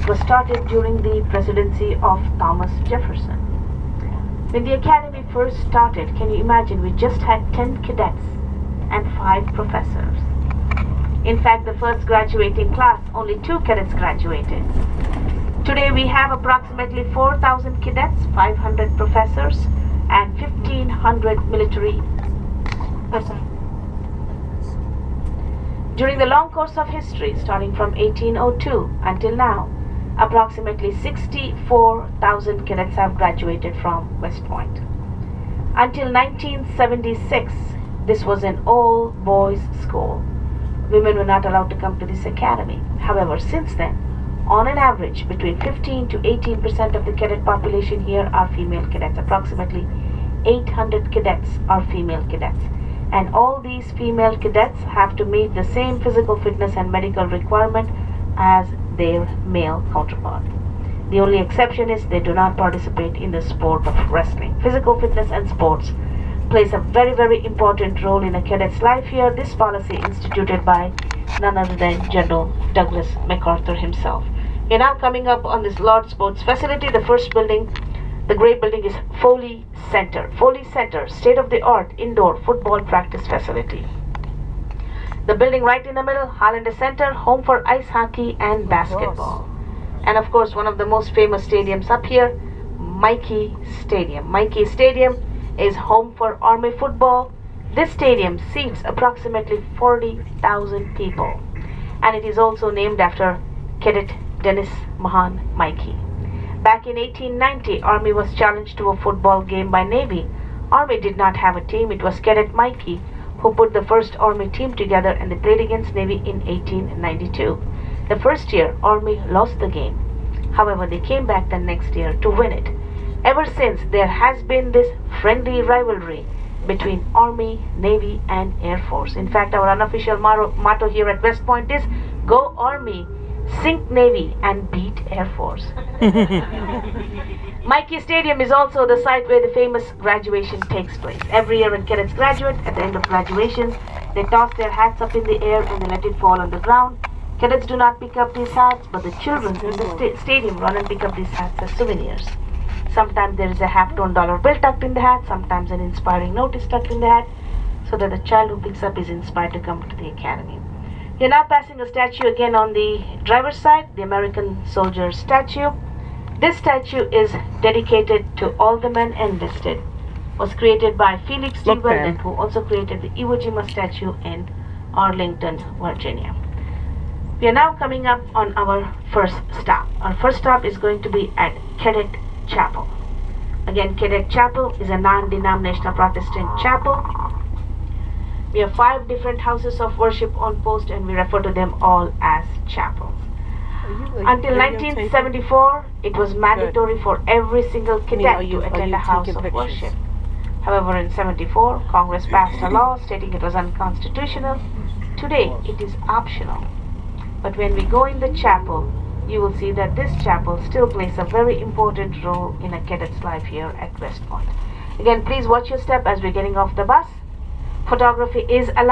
was started during the presidency of Thomas Jefferson. When the academy first started, can you imagine, we just had 10 cadets and 5 professors. In fact, the first graduating class, only 2 cadets graduated. Today we have approximately 4,000 cadets, 500 professors, and 1,500 military personnel. During the long course of history, starting from 1802 until now, approximately 64,000 cadets have graduated from West Point. Until 1976, this was an all-boys school. Women were not allowed to come to this academy. However, since then, on an average, between 15 to 18% of the cadet population here are female cadets. Approximately 800 cadets are female cadets. And all these female cadets have to meet the same physical fitness and medical requirement as their male counterpart. The only exception is they do not participate in the sport of wrestling. Physical fitness and sports plays a very important role in a cadet's life here. This policy instituted by none other than General Douglas MacArthur himself. We are now coming up on this large sports facility. The first building, the gray building, is Foley Center. Foley Center, state-of-the-art indoor football practice facility. The building right in the middle, Hollander Center, home for ice hockey and basketball. And of course, one of the most famous stadiums up here, Michie Stadium. Michie Stadium is home for Army football. This stadium seats approximately 40,000 people, and it is also named after Cadet Dennis Mahan Michie. Back in 1890, Army was challenged to a football game by Navy. Army did not have a team. It was Cadet Michie who put the first Army team together, and they played against Navy in 1892. The first year, Army lost the game. However, they came back the next year to win it. Ever since, there has been this friendly rivalry between Army, Navy, and Air Force. In fact, our unofficial motto here at West Point is Go Army, Sink Navy, and Beat Air Force. Michie Stadium is also the site where the famous graduation takes place. Every year when cadets graduate, at the end of graduation, they toss their hats up in the air and they let it fall on the ground. Cadets do not pick up these hats, but the children in the stadium run and pick up these hats as souvenirs. Sometimes there is a half-tone dollar bill tucked in the hat, sometimes an inspiring note is tucked in the hat, so that the child who picks up is inspired to come to the academy. We are now passing a statue again on the driver's side, the American soldier statue. This statue is dedicated to all the men enlisted. Was created by Felix D. Weldon, who also created the Iwo Jima statue in Arlington, Virginia. We are now coming up on our first stop. Our first stop is going to be at Cadet Chapel. Again, Cadet Chapel is a non-denominational Protestant chapel. We have 5 different houses of worship on post, and we refer to them all as chapels. Until 1974, it was mandatory for every single cadet to attend a house of worship. However, in 74, Congress passed a law stating it was unconstitutional. Today, it is optional. But when we go in the chapel, you will see that this chapel still plays a very important role in a cadet's life here at West Point. Again, please watch your step as we're getting off the bus. Photography is allowed.